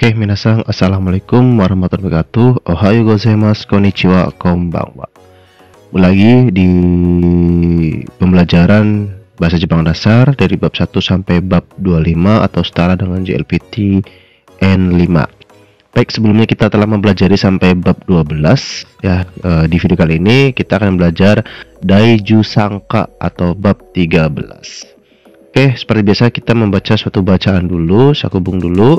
Oke, minasan, assalamualaikum warahmatullahi wabarakatuh. Ohayo gozaimasu, konnichiwa, konbanwa. Lagi di pembelajaran bahasa Jepang dasar dari bab 1 sampai bab 25 atau setara dengan JLPT N5. Baik, sebelumnya kita telah mempelajari sampai bab 12 ya. Di video kali ini kita akan belajar Daiju Sangka atau bab 13. Oke, seperti biasa kita membaca suatu bacaan dulu, sakubung dulu.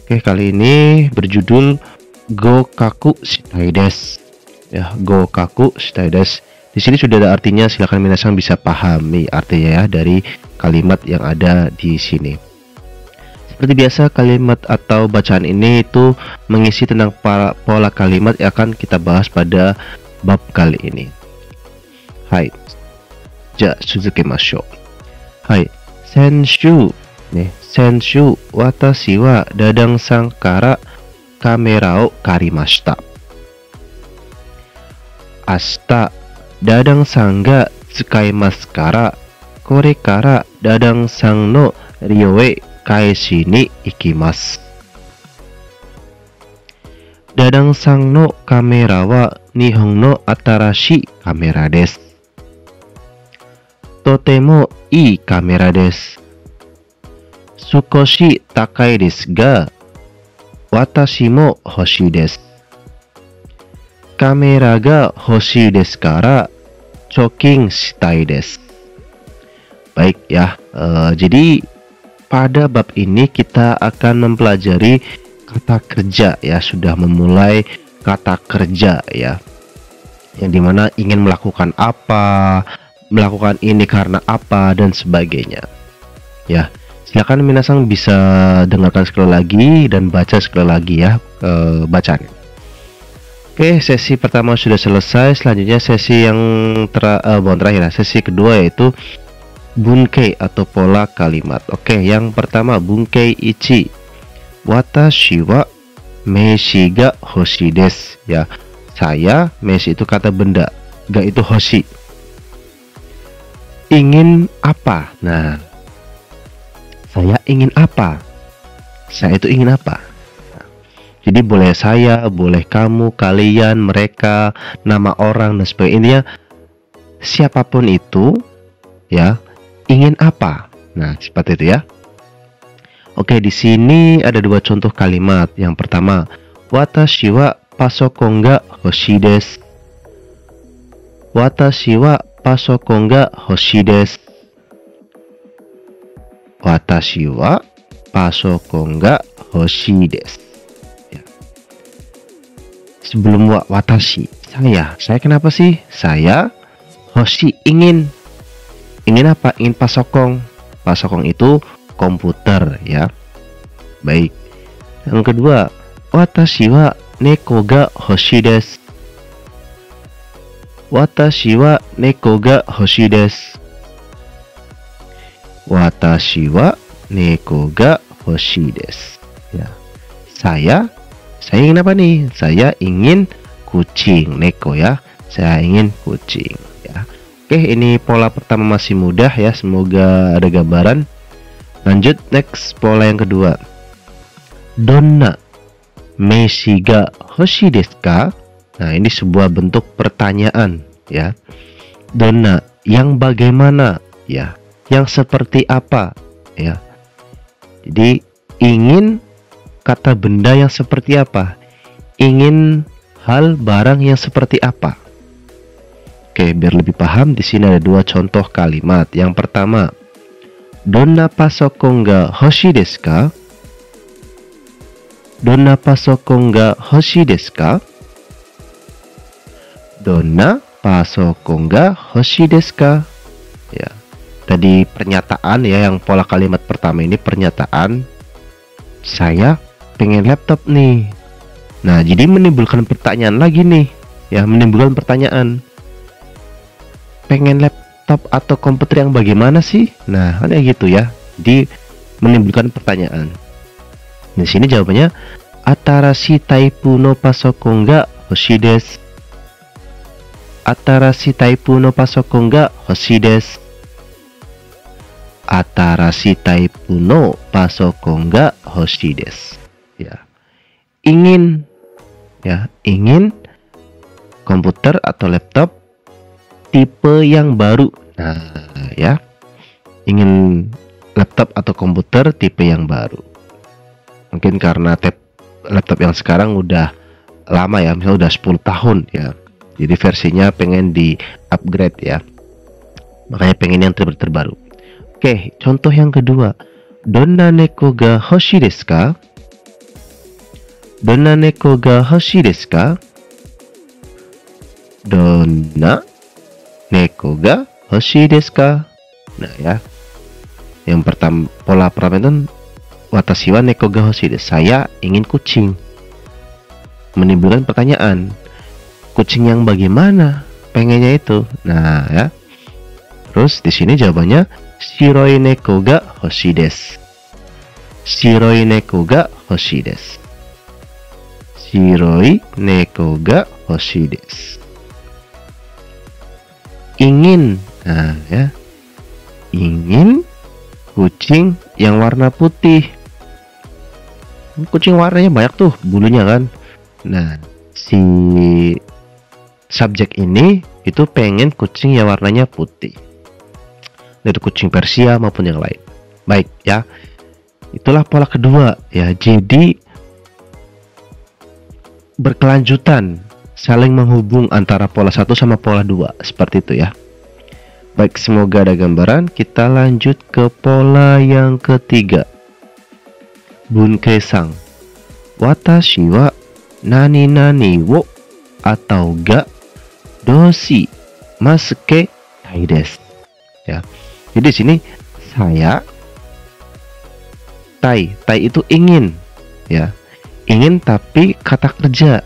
Oke, kali ini berjudul Gokaku Shitai desu. Ya, Gokaku Shitai desu. Di sini sudah ada artinya, silakan minasan bisa pahami artinya ya dari kalimat yang ada di sini. Seperti biasa, kalimat atau bacaan ini itu mengisi tentang pola kalimat yang akan kita bahas pada bab kali ini. Hai. Ja, suzukemashou. Hai, senshu. Nih, senshu watashi wa dadang-san kara kamera o karimashita. Ashita dadang-san ga tsukaimasu kara kore kara dadang-san no ryo e kaeshi ni ikimasu. Dadang-san no kamera wa nihon no atarashii kamera desu. Totemo ii kamera desu. Sukoshi takai desu ga, watashi mo hoshii desu. Kamera ga hoshii desu kara, choking shitai desu. Baik ya, jadi pada bab ini kita akan mempelajari kata kerja ya, sudah memulai kata kerja ya, yang dimana ingin melakukan apa, melakukan ini karena apa dan sebagainya ya. Silakan minasan bisa dengarkan sekali lagi dan baca sekali lagi ya bacaan. Oke, sesi pertama sudah selesai. Selanjutnya sesi yang terakhir, sesi kedua yaitu bunkei atau pola kalimat. Oke, yang pertama bunkei ichi. Watashi wa meishi ga hoshii desu ya. Saya, meishi itu kata benda, ga itu hoshii. Ingin apa? Nah, saya ingin apa? Saya itu ingin apa? Nah, jadi boleh saya, boleh kamu, kalian, mereka, nama orang dan sebagainya. Siapapun itu ya, ingin apa? Nah, seperti itu ya. Oke, di sini ada dua contoh kalimat. Yang pertama, watashi wa pasokon ga hoshii desu. Watashi wa pasokon ga hoshii desu. Watashi wa pasokon ga hoshii desu. Ya. Sebelum watashi, saya kenapa sih? Saya hoshii ingin. Ingin apa? Ingin pasokon. Pasokon itu komputer ya. Baik. Yang kedua, watashi wa neko ga hoshii desu. Watashi wa neko ga hoshii desu. Watashi wa neko ga hoshii desu. Ya. Saya ingin apa nih? Saya ingin kucing, neko ya. Saya ingin kucing ya. Oke, ini pola pertama masih mudah ya. Semoga ada gambaran. Lanjut next, pola yang kedua. Donna meishi ga hoshii desu ka? Nah, ini sebuah bentuk pertanyaan ya. Donna, yang bagaimana ya? Yang seperti apa ya. Jadi ingin kata benda yang seperti apa, ingin hal barang yang seperti apa. Oke, biar lebih paham, di sini ada dua contoh kalimat. Yang pertama, donna pasokon ga hoshii desu ka? Donna pasokon ga hoshii desu ka? Donna pasokon ga hoshii desu ka? Ya. Tadi pernyataan ya, yang pola kalimat pertama ini pernyataan. Saya pengen laptop nih. Nah, jadi menimbulkan pertanyaan lagi nih ya, menimbulkan pertanyaan. Pengen laptop atau komputer yang bagaimana sih? Nah, kan kayak gitu ya. Jadi menimbulkan pertanyaan. Di sini jawabannya atarashi taipu no pasokon ga hoshii desu. Atarashi taipu no pasokon ga hoshii desu. Atarashi taipu no pasokon ga hoshii desu. ya. Ingin, ya, ingin komputer atau laptop tipe yang baru. Nah, ya. Ingin laptop atau komputer tipe yang baru. Mungkin karena laptop yang sekarang udah lama ya, misalnya udah 10 tahun ya. Jadi versinya pengen di upgrade ya. Makanya pengen yang terbaru. Oke, contoh yang kedua. Donna neko ga hoshi desu ka? Donna neko ga hoshi desu ka? Donna neko ga hoshi desu ka? Nah ya. Yang pertama, pola pertama itu watashi wa neko ga hoshi desu. Saya ingin kucing. Menimbulkan pertanyaan. Kucing yang bagaimana? Pengennya itu. Nah, ya. Terus di sini jawabannya shiroi neko ga hoshi desu. Shiroi neko ga hoshi desu. Shiroi neko ga hoshi desu. Ingin. Nah, ya. Ingin kucing yang warna putih. Kucing warnanya banyak tuh bulunya kan. Nah, si subjek ini itu pengen kucing yang warnanya putih. Dari kucing Persia maupun yang lain. Baik ya. Itulah pola kedua ya. Jadi berkelanjutan, saling menghubung antara pola 1 sama pola 2. Seperti itu ya. Baik, semoga ada gambaran. Kita lanjut ke pola yang ketiga. Bunkesang. Watashi wa nani nani wo atau ga doshi masuke tai desu. Ya. Jadi di sini saya tai itu ingin ya. Ingin tapi kata kerja.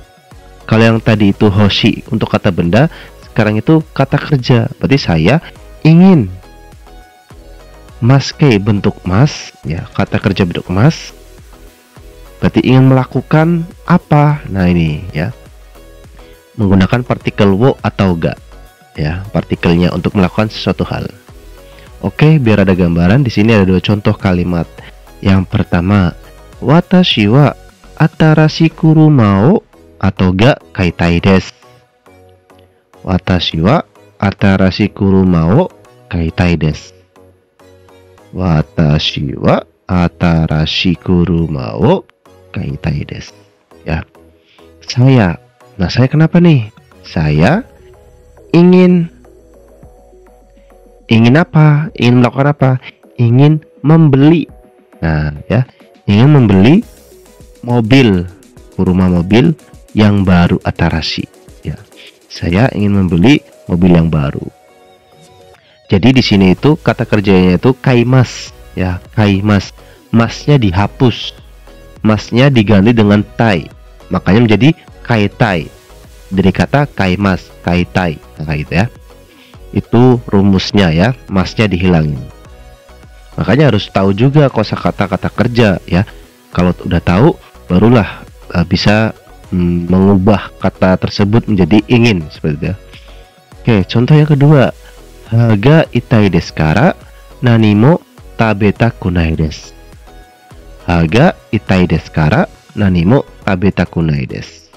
Kalau yang tadi itu hoshi untuk kata benda, sekarang itu kata kerja. Berarti saya ingin. Masuke bentuk mas ya, kata kerja bentuk mas. Berarti ingin melakukan apa? Nah, ini ya. Menggunakan partikel wo atau ga. Ya, partikelnya untuk melakukan sesuatu hal. Oke, biar ada gambaran, di sini ada 2 contoh kalimat. Yang pertama, watashi wa atarashi kuruma o atau ga kaitai desu. Watashi wa atarashi kuruma o kaitai desu. Watashi wa atarashi kuruma o kaitai desu. Ya. Saya. Nah, saya kenapa nih? Saya ingin apa? Ingin melakukan apa? Ingin membeli. Nah, ya. Ingin membeli mobil, kuruma mobil yang baru atarashi. Ya. Saya ingin membeli mobil yang baru. Jadi di sini itu kata kerjanya itu kaimas, ya, kaimas. Masnya dihapus. Masnya diganti dengan tai. Makanya menjadi kaitai. Dari kata kaimas, kaitai. Nah, gitu ya. Itu rumusnya ya, masnya dihilangin. Makanya harus tahu juga kosakata kata kerja ya. Kalau udah tahu, barulah bisa mengubah kata tersebut menjadi ingin, seperti itu ya. Oke, contoh yang kedua. Haga itai desu kara nani mo tabetaku nai desu. Haga itai desu kara nani mo tabetaku nai desu.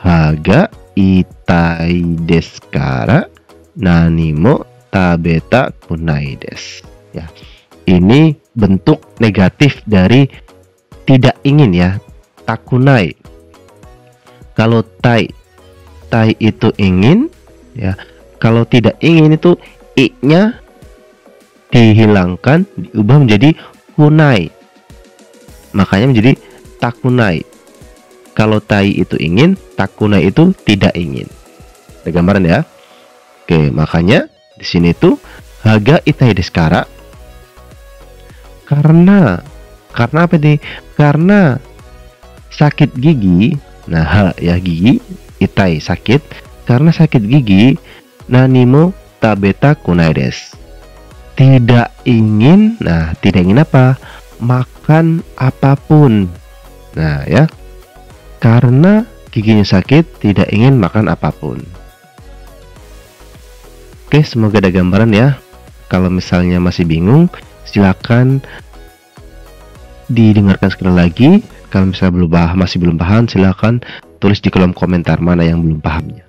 Haga itai desu kara nani mo tabetaku nai desu. Ya. Ini bentuk negatif dari tidak ingin ya, takunai. Kalau tai itu ingin ya. Kalau tidak ingin itu i-nya dihilangkan, diubah menjadi kunai. Makanya menjadi takunai. Kalau tai itu ingin, takunai itu tidak ingin. Ada gambaran ya? Oke, makanya di sini tuh haga itai desu kara. Karena apa nih? Karena sakit gigi. Nah, ya gigi, itai sakit. Karena sakit gigi, nani mo tabetaku nai desu. Tidak ingin, nah tidak ingin apa? Makan apapun. Nah ya, karena giginya sakit, tidak ingin makan apapun. Oke, semoga ada gambaran ya. Kalau misalnya masih bingung, silakan didengarkan sekali lagi. Kalau misalnya masih belum paham, silahkan tulis di kolom komentar mana yang belum pahamnya.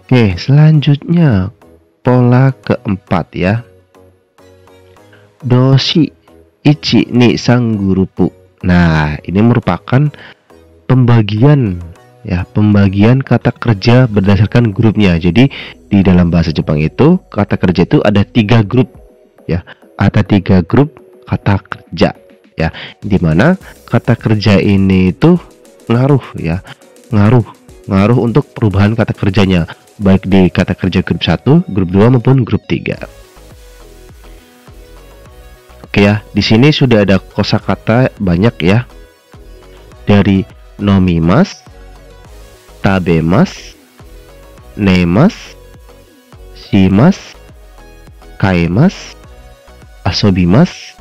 Oke, selanjutnya pola keempat ya. Doshi ichi ni sanggurupu. Nah, ini merupakan pembagian kata kerja berdasarkan grupnya. Jadi di dalam bahasa Jepang itu kata kerja itu ada 3 grup ya. Ada 3 grup kata kerja ya. Dimana kata kerja ini itu ngaruh untuk perubahan kata kerjanya, baik di kata kerja grup 1, grup 2 maupun grup 3. Oke ya, di sini sudah ada kosakata banyak ya. Dari nomimas, tabemas, nemas, shimas, kaemas, asobimas,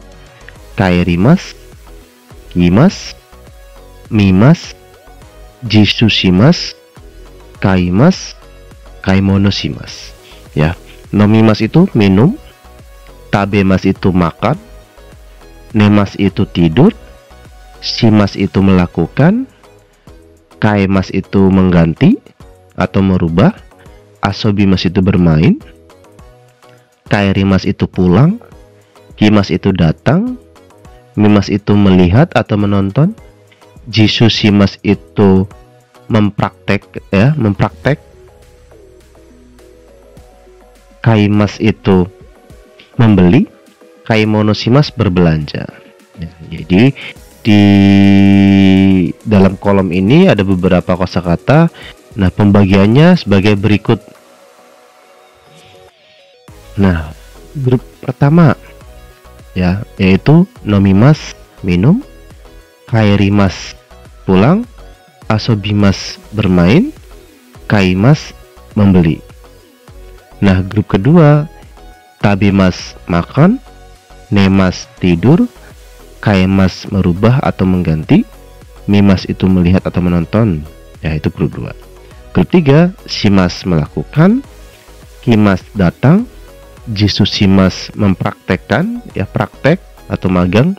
kaerimas, kimas, mimas, jisu shimas, kaimas, kaimono shimas. Ya, nomimas itu minum, tabemas itu makan, nemas itu tidur, shimas itu melakukan, kaemas itu mengganti atau merubah, asobimas itu bermain, kaerimas itu pulang, kimas itu datang, mimas itu melihat atau menonton, jisu shimas itu mempraktek, kaimas itu membeli, kaimono shimas berbelanja. Nah, jadi di dalam kolom ini ada beberapa kosakata. Nah, pembagiannya sebagai berikut. Nah, grup pertama ya, yaitu nomimas minum, kaerimas pulang, asobimas bermain, kaimas membeli. Nah, grup kedua, tabemas makan, nemas tidur, kaemas merubah atau mengganti, mimas itu melihat atau menonton. Ya, itu grup 2. Grup 3, shimas melakukan, kimas datang, jisu shimas mempraktekkan, ya praktek atau magang,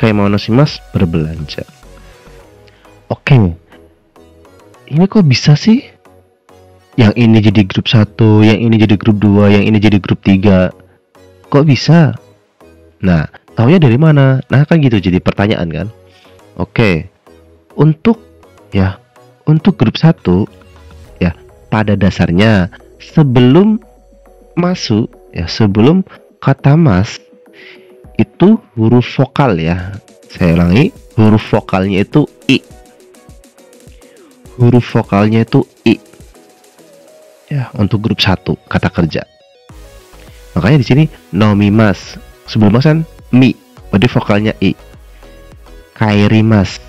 kaimono shimas berbelanja. Oke, ini kok bisa sih? Yang ini jadi grup 1, yang ini jadi grup 2, yang ini jadi grup 3. Kok bisa? Nah, taunya dari mana? Nah, kan gitu jadi pertanyaan kan. Oke. Untuk grup 1 ya, pada dasarnya sebelum masuk ya, sebelum kata mas itu huruf vokal ya. Saya ulangi, huruf vokalnya itu i. Huruf vokalnya itu i. Ya, untuk grup 1 kata kerja. Makanya di sini nomimas, sebelum mas kan mi, berarti vokalnya i. Kaerimas,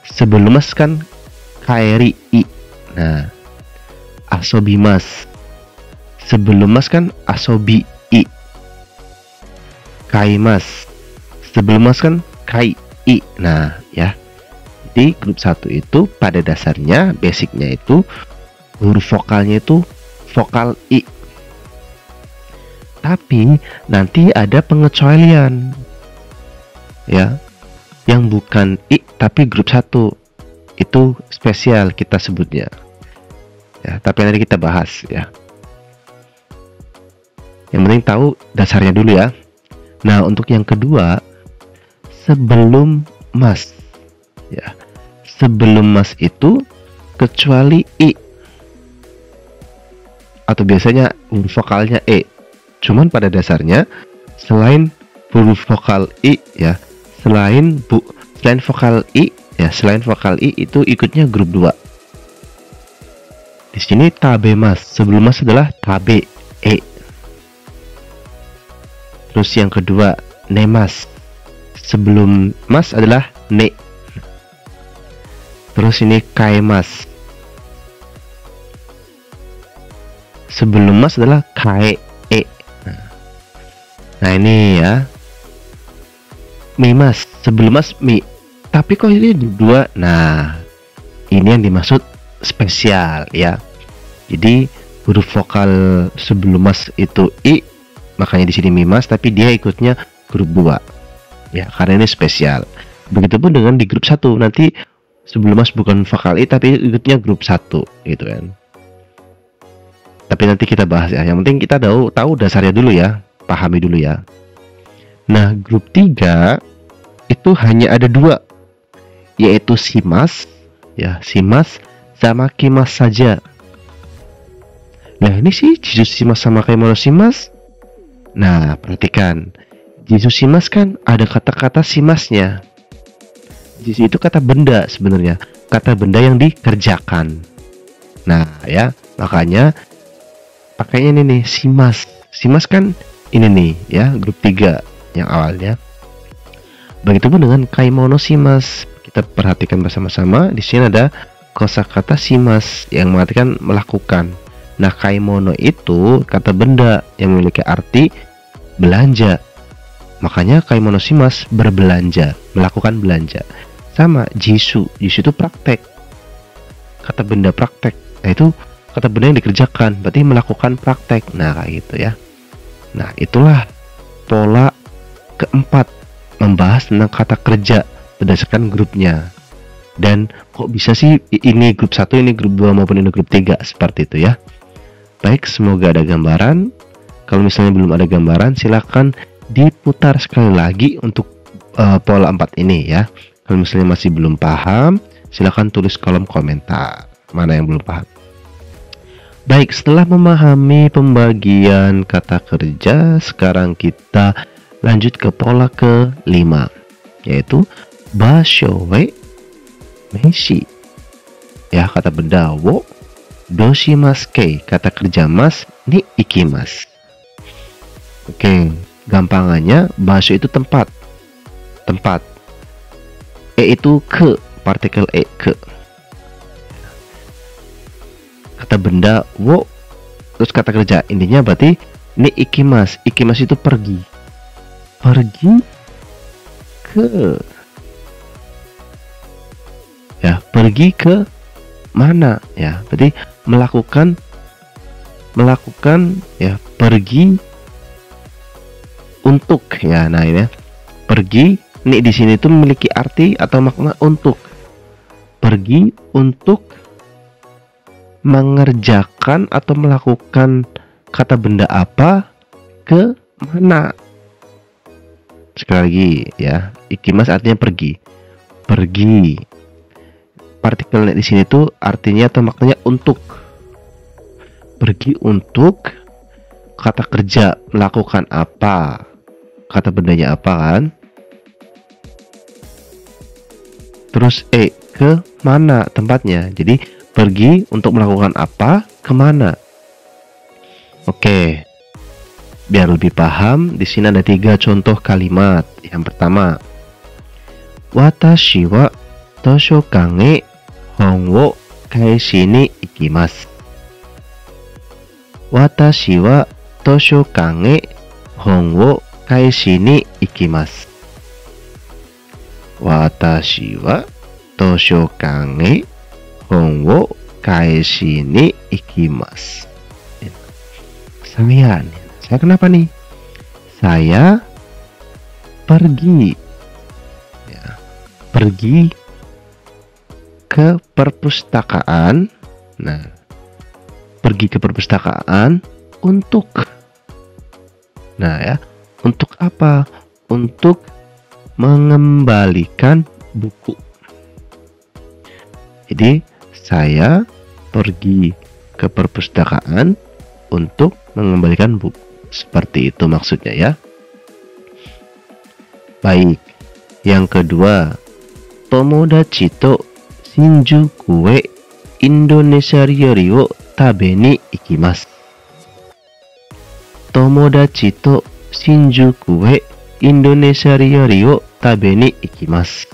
sebelum mas kan kaeri i. Nah, asobimas, sebelum mas kan asobi i. Kaimas, sebelum mas kan kai i. Nah, ya. Di grup 1 itu pada dasarnya basicnya itu huruf vokalnya itu vokal i. Tapi nanti ada pengecualian ya, yang bukan i tapi grup 1. Itu spesial kita sebutnya ya, tapi nanti kita bahas ya. Yang penting tahu dasarnya dulu ya. Nah, untuk yang kedua, sebelum mas ya, sebelum mas itu kecuali i atau biasanya huruf vokalnya e. Cuman pada dasarnya selain huruf vokal i ya, selain vokal i ya, selain vokal i itu ikutnya grup 2. Di sini tabemas, sebelum mas adalah tabe e. Terus yang kedua nemas, sebelum mas adalah ne. Terus ini kaemas, sebelum mas adalah kae e. Nah ini ya, mimas, sebelum mas mi, tapi kok ini dua. Nah, ini yang dimaksud spesial ya. Jadi huruf vokal sebelum mas itu i, makanya di sini mimas, tapi dia ikutnya grup 2. ya, karena ini spesial. Begitupun dengan di grup 1, nanti sebelum Mas bukan vokal I tapi ikutnya grup 1 gitu kan. Tapi nanti kita bahas ya. Yang penting kita tahu dasarnya dulu ya, pahami dulu ya. Nah, grup 3 itu hanya ada 2, yaitu shimas ya, shimas sama kimas saja. Nah, ini sih jisu shimas sama kemono shimas. Nah, perhatikan. Jisu shimas kan ada kata-kata shimasnya. Jisu itu kata benda sebenarnya, kata benda yang dikerjakan. Nah, ya, makanya pakainya ini nih, shimas. Shimas kan ini nih ya, grup 3 yang awalnya. Begitupun dengan kaimono shimas. Kita perhatikan bersama-sama. Di sini ada kosakata shimas yang mengartikan melakukan. Nah, kaimono itu kata benda yang memiliki arti belanja. Makanya kaimono shimas berbelanja, melakukan belanja. Sama jisu. Jisu itu praktek. Kata benda praktek. Nah, itu kata benda yang dikerjakan, berarti melakukan praktek. Nah, kayak gitu ya. Nah, itulah pola keempat, membahas tentang kata kerja berdasarkan grupnya. Dan kok bisa sih ini grup 1, ini grup 2 maupun ini grup 3 seperti itu ya. Baik, semoga ada gambaran. Kalau misalnya belum ada gambaran, silakan diputar sekali lagi untuk pola 4 ini ya. Kalau misalnya masih belum paham, silakan tulis kolom komentar mana yang belum paham. Baik, setelah memahami pembagian kata kerja, sekarang kita lanjut ke pola ke-5, yaitu bashowe meshi. Ya, kata benda wo doshimaske, kata kerja mas ni ikimas. Oke, gampangannya basho itu tempat. Tempat. Itu ke, partikel ke. Kata benda wo, terus kata kerja, intinya berarti ni ikimas. Ikimas itu pergi. Pergi ke, ya, pergi ke mana ya, berarti melakukan ya, pergi untuk ya. Nah, ini ya, pergi ini di sini itu memiliki arti atau makna untuk. Pergi untuk mengerjakan atau melakukan kata benda apa ke mana. Sekali lagi ya, ikimas artinya pergi. Pergi. Partikel di sini tuh artinya atau maknanya untuk. Pergi untuk kata kerja, melakukan apa, kata bendanya apa kan. Terus ke mana tempatnya. Jadi pergi untuk melakukan apa, kemana. Oke, biar lebih paham, di sini ada 3 contoh kalimat. Yang pertama, watashi wa toshokan e hon wo kaishi ni ikimasu. Watashi wa toshokan e hon wo kaishi ni ikimasu. Watashi wa toshokan e hon wo kaishi ni ikimasu. Saya kenapa nih? Saya pergi ya, pergi ke perpustakaan. Nah, pergi ke perpustakaan untuk, nah ya, untuk apa? Untuk mengembalikan buku. Jadi saya pergi ke perpustakaan untuk mengembalikan buku. Seperti itu maksudnya ya. Baik, yang kedua, tomodachi to Shinjuku e Indonesia ryori wo tabe ni ikimasu. Tomodachi to Shinjuku e Indonesia ryori wo tabe ni ikimasu.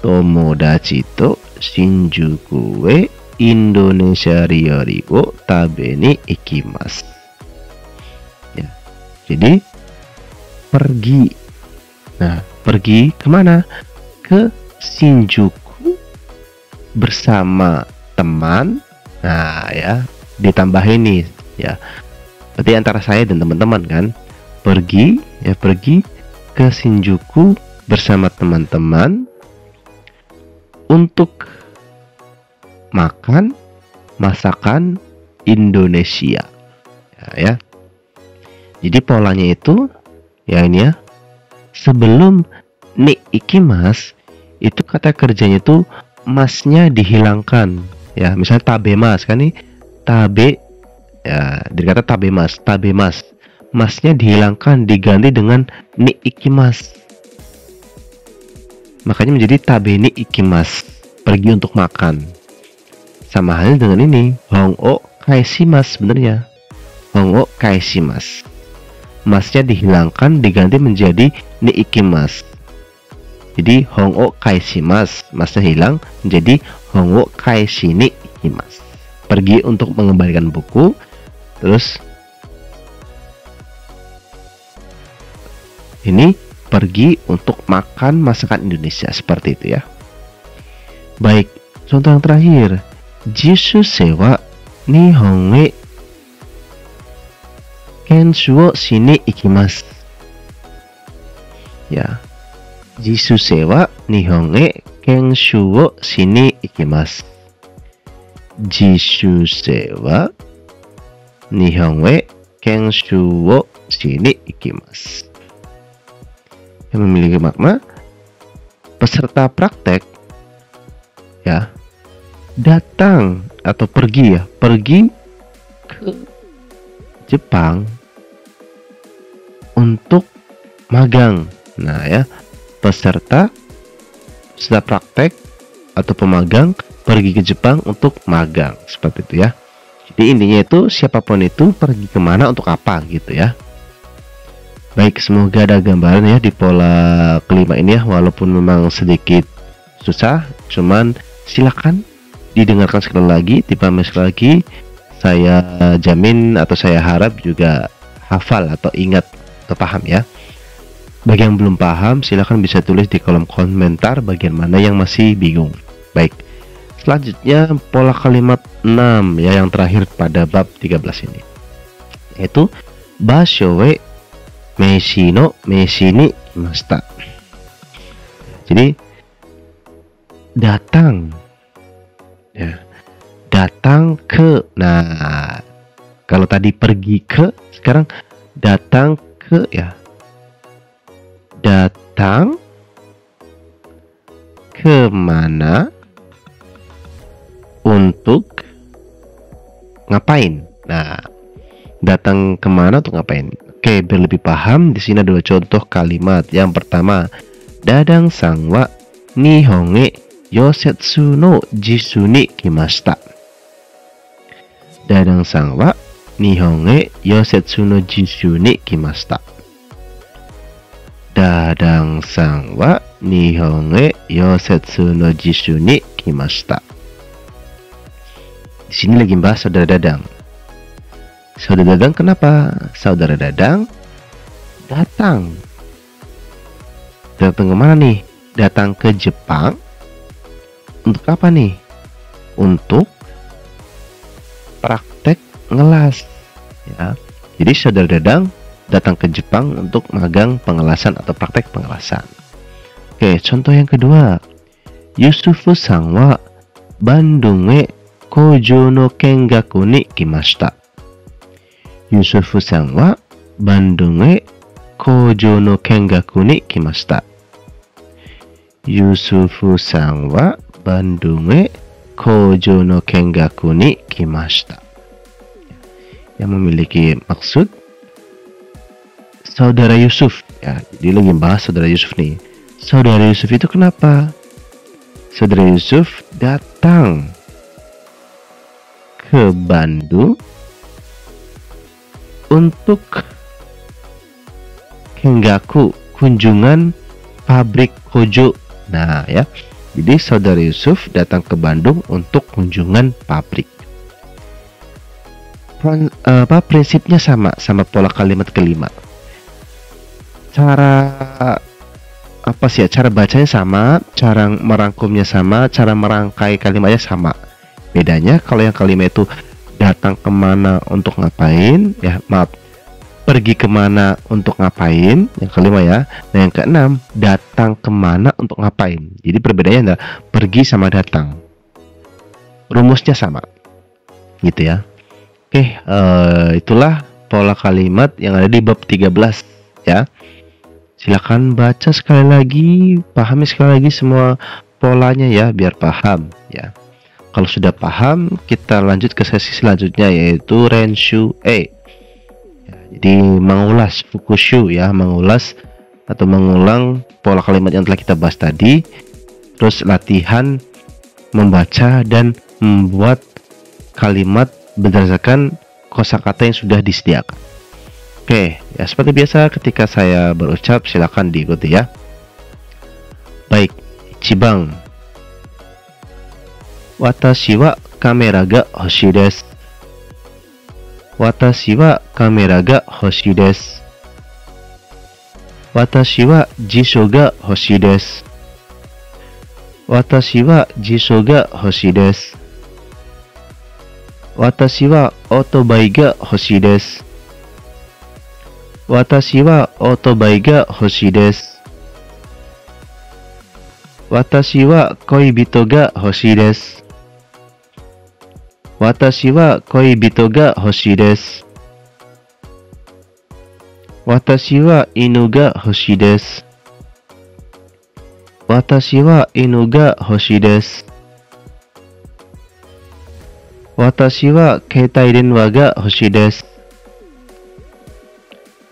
Tomodachi to Shinjuku e Indonesia ryori wo tabe ni ikimasu. Ya, jadi pergi. Nah, pergi kemana? Ke Shinjuku bersama teman. Nah ya, ditambahin nih ya, berarti antara saya dan teman-teman kan. Pergi ya, pergi ke Shinjuku bersama teman-teman untuk makan masakan Indonesia. Ya. Jadi polanya itu ya ini ya. Sebelum ni ikimas itu kata kerjanya itu masnya dihilangkan. Ya, misalnya tabemas kan nih. Tabe ya, dikata tabemas, tabemas. Masnya dihilangkan diganti dengan ni ikimas. Makanya menjadi tabeni ikimas, pergi untuk makan. Sama halnya dengan ini, hongo kaishimasu sebenarnya. Hongo kaishimasu. Masnya dihilangkan diganti menjadi ni ikimas. Jadi hongo kaishimasu, masnya hilang menjadi hongo kaishi ni ikimasu. Pergi untuk mengembalikan buku. Terus ini pergi untuk makan masakan Indonesia, seperti itu ya. Baik, contoh yang terakhir. Jisuse wa Nihon e kenshu wo shini ikimasu. Ya. Jisuse wa Nihon e kenshu wo shini ikimasu. Jisuse wa Nihon e kenshu wo shini ikimasu. Yang memiliki makna peserta praktek ya datang atau pergi ya, pergi ke Jepang untuk magang. Nah ya, peserta praktek atau pemagang pergi ke Jepang untuk magang, seperti itu ya. Jadi intinya itu siapapun itu pergi kemana untuk apa gitu ya. Baik, semoga ada gambaran ya di pola kelima ini ya, walaupun memang sedikit susah, cuman silakan didengarkan sekali lagi, dipahami sekali lagi. Saya jamin atau saya harap juga hafal atau ingat atau paham ya. Bagi yang belum paham, silakan bisa tulis di kolom komentar bagian mana yang masih bingung. Baik, selanjutnya pola kalimat 6 ya, yang terakhir pada bab 13 ini, yaitu basho we Meshi no Meshi ni kimashita. Jadi datang ya, datang ke. Nah, kalau tadi pergi ke, sekarang datang ke ya. Datang ke mana untuk ngapain? Nah, datang kemana untuk ngapain? Oke, biar lebih paham, di sini ada dua contoh kalimat. Yang pertama, Dadang sang wa Nihon e yosetsu no jisu ni kimashita. Dadang sang wa Nihon e yosetsu no jisu ni kimashita. Dadang sang wa Nihon e yosetsu no jisu ni kimashita. Di sini lagi bahas saudara Dadang. Saudara Dadang kenapa? Saudara Dadang datang. Datang kemana nih? Datang ke Jepang. Untuk apa nih? Untuk praktek ngelas. Ya. Jadi saudara Dadang datang ke Jepang untuk magang pengelasan atau praktek pengelasan. Oke, contoh yang kedua. Yusufu sang wa Bandung e Kojo no kengaku ni kimashita. Yusufu sang wa Bandung e Kojo no kengaku ni kimashita. Yusufu sang wa Bandung e Kojo no kengaku ni kimashita. Yang memiliki maksud saudara Yusuf ya. Jadi lagi bahas saudara Yusuf nih. Saudara Yusuf itu kenapa? Saudara Yusuf datang ke Bandung untuk kengaku, kunjungan pabrik Kojo. Nah ya, jadi saudara Yusuf datang ke Bandung untuk kunjungan pabrik. Prinsipnya sama pola kalimat kelima. Cara cara bacanya sama, cara merangkumnya sama, cara merangkai kalimatnya sama. Bedanya kalau yang kalimat itu datang kemana untuk ngapain ya, pergi kemana untuk ngapain, yang kelima ya. Dan yang keenam, datang kemana untuk ngapain. Jadi perbedaannya adalah pergi sama datang. Rumusnya sama, gitu ya. Oke, itulah pola kalimat yang ada di bab 13 ya. Silakan baca sekali lagi, pahami sekali lagi semua polanya ya, biar paham ya. Kalau sudah paham, kita lanjut ke sesi selanjutnya, yaitu Renshu E. Jadi mengulas Fukushu ya, mengulas atau mengulang pola kalimat yang telah kita bahas tadi, terus latihan membaca dan membuat kalimat berdasarkan kosakata yang sudah disediakan. Oke, ya seperti biasa ketika saya berucap silakan diikuti ya. Baik, Ichiban. Watashi wa kamera ga hoshii desu. Watashi wa kamera ga hoshii desu. Watashi wa jisho ga hoshii desu. Watashi wa jisho ga hoshii desu. Watashi wa otobai ga hoshii desu. Watashi wa otobai ga hoshii desu. Watashi wa koibito ga hoshii desu. Watashi wa koibito ga hoshii desu. Watashi wa inu ga hoshii desu. Watashi wa inu ga hoshii desu. Watashi wa keitai denwa ga hoshii desu.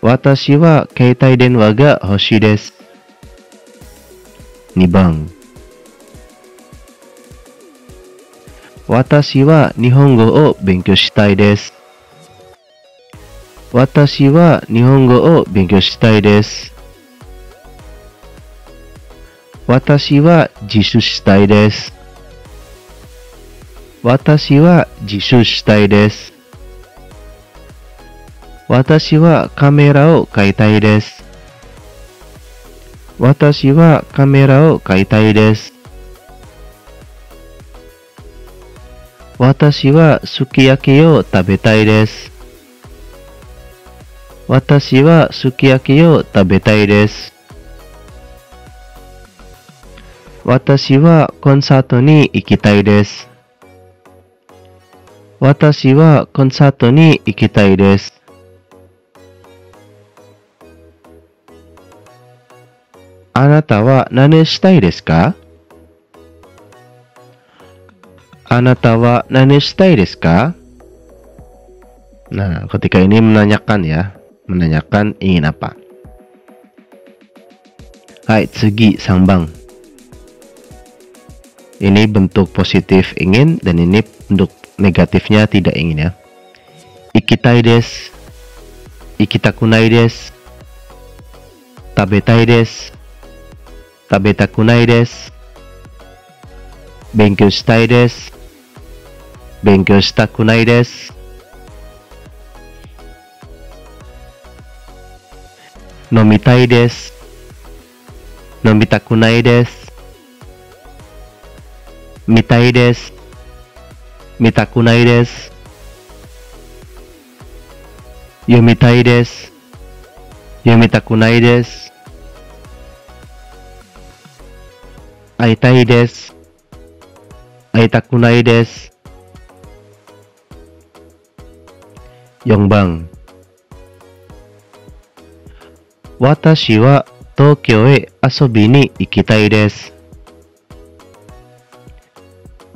Watashi wa keitai denwa ga hoshii desu. 2番 Watashi wa Nihongo o benkyou shitai desu. Watashi wa Nihongo o benkyou shitai desu. Watashi wa jishu shitai desu. Watashi wa jishu shitai desu. Watashi wa kamera o kaitai desu. Watashi wa kamera o kaitai desu. Watashi wa sukiyaki o tabetai desu. Watashi wa sukiyaki o tabetai desu. Watashi wa konsato ni ikitai desu. Watashi wa konsato ni ikitai desu. Anata wa nani shitai desu ka? Anata wa nani shitai desu ka? Nah, ketika ini menanyakan ya, menanyakan ingin apa. Hai, tsugi 3番. Ini bentuk positif ingin dan ini bentuk negatifnya tidak ingin ya. Ikitai desu. Ikitakunai desu. Tabetai desu. Tabetakunai desu. Benkyou shitai desu. Benkyou shitakunai desu. Nomitai desu. Nomitakunai desu. Mitai desu. Mitakunai desu. Yomitai desu. Yomitakunai desu. Aitai desu. Aitakunai desu. 4番 Watashi wa Tokyo e asobi ni ikitai desu.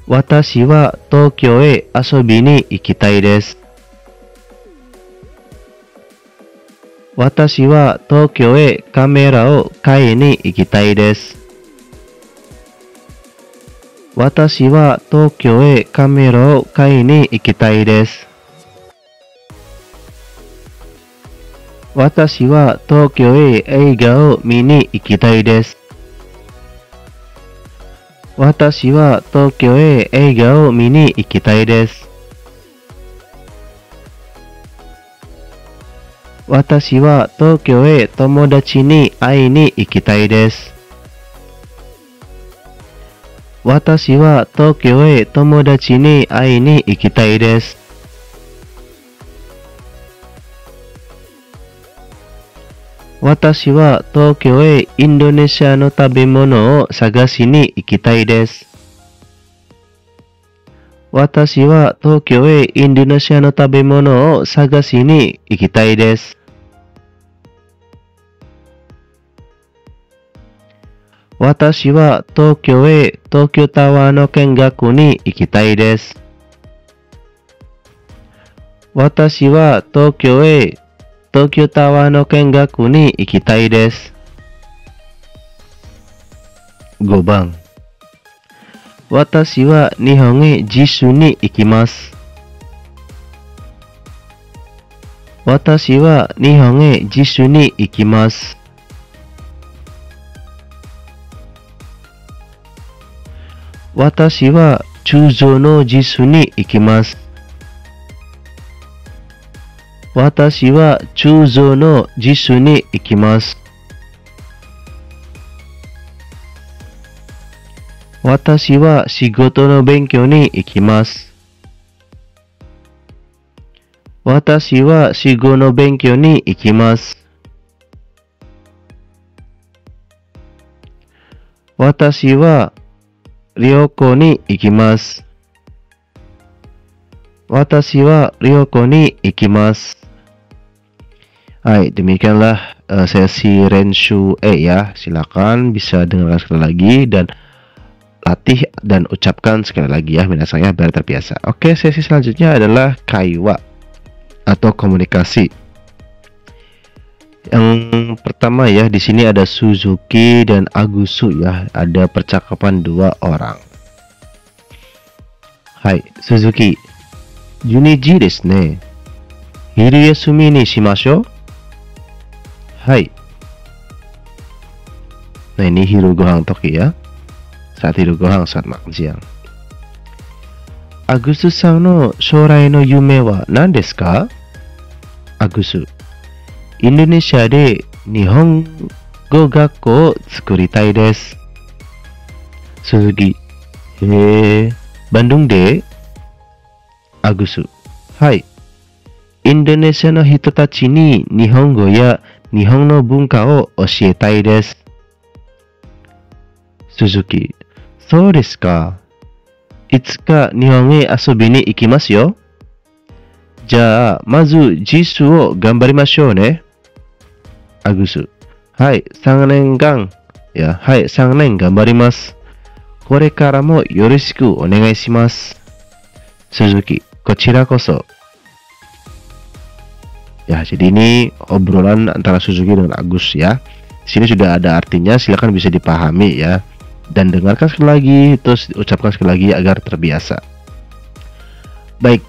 Watashi wa Tokyo e asobi ni ikitai desu. Watashi wa Tokyo e kamera o kai ni ikitai desu. Watashi wa Tokyo e kamera o kai ni ikitai desu. Watashi wa Tokyo e eiga o mi ni ikitai desu. Watashi wa Tokyo e eiga o mi ni ikitai desu. Watashi wa Tokyo e tomodachi ni ai ni ikitai desu. Watashi wa Tokyo e tomodachi ni ai ni ikitai desu. Watashi wa Tokyo e Indonesia no tabemono o sagasi ni ikitai desu. Watashi wa Tokyo e Indonesia no tabemono o sagasi ni ikitai desu. Watashi wa Tokyo e Tokyo Tower no kengaku ni ikitai desu. Watashi wa Tokyo e Tokyo Tower no kengaku ni ikitai desu. 5番。私は日本へ実習に行きます。私は日本へ実習に行きます。私は中蔵の実習に行きます。私は中蔵の実習に行きます。私は仕事の勉強に行きます。私は仕事の勉強に行きます。私は旅行に行きます。私は旅行に行きます。Hai, demikianlah sesi Renshu E ya. Silakan bisa dengarkan sekali lagi dan latih dan ucapkan sekali lagi ya minasan ya biar terbiasa. Oke, sesi selanjutnya adalah kaiwa atau komunikasi. Yang pertama ya, di sini ada Suzuki dan Agusu ya, ada percakapan dua orang. Hai, Suzuki. Juniji desu ne. Hiru yasumi ni shimashou. Hai. Nah, ini hiru gohang toki ya. Saat hiru gohang, saat makan siang. Agusu-san no shourai no yume wa nan desu ka? Agusu. Indonesia de Nihongo gakko o tsukuritai desu. Suzuki. Bandung de? Agusu. Hai. Indonesia no hito tachi ni Nihongo ya Nihon no bunka o oshietai desu. Suzuki. Sou desu ka. Itsuka Nihon e asobi ni ikimasu yo. Ja, mazu jisu o ganbarimashou ne. Agusu. Hai, 3年間。いや、はい、3年頑張ります。これからもよろしくお願いします。Suzuki. Kochira koso. Ya, jadi ini obrolan antara Suzuki dengan Agus ya. Di sini sudah ada artinya, silakan bisa dipahami ya. Dan dengarkan sekali lagi, terus ucapkan sekali lagi agar terbiasa. Baik.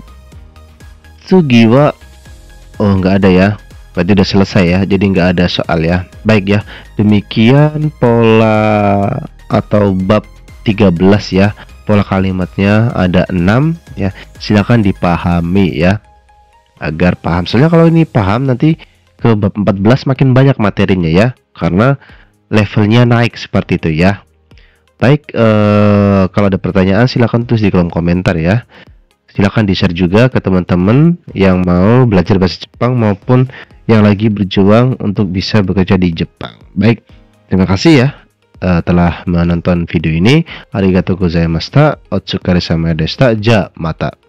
Tsugi wa nggak ada ya. Berarti udah selesai ya. Jadi nggak ada soal ya. Baik ya. Demikian pola atau bab 13 ya. Pola kalimatnya ada 6 ya. Silakan dipahami ya. Agar paham. Soalnya kalau ini paham nanti ke bab 14 makin banyak materinya ya. Karena levelnya naik seperti itu ya. Baik, kalau ada pertanyaan silakan tulis di kolom komentar ya. Silakan di-share juga ke teman-teman yang mau belajar bahasa Jepang maupun yang lagi berjuang untuk bisa bekerja di Jepang. Baik, terima kasih ya telah menonton video ini. Arigatou gozaimashita. Otsukare sama deshita. Ja, mata.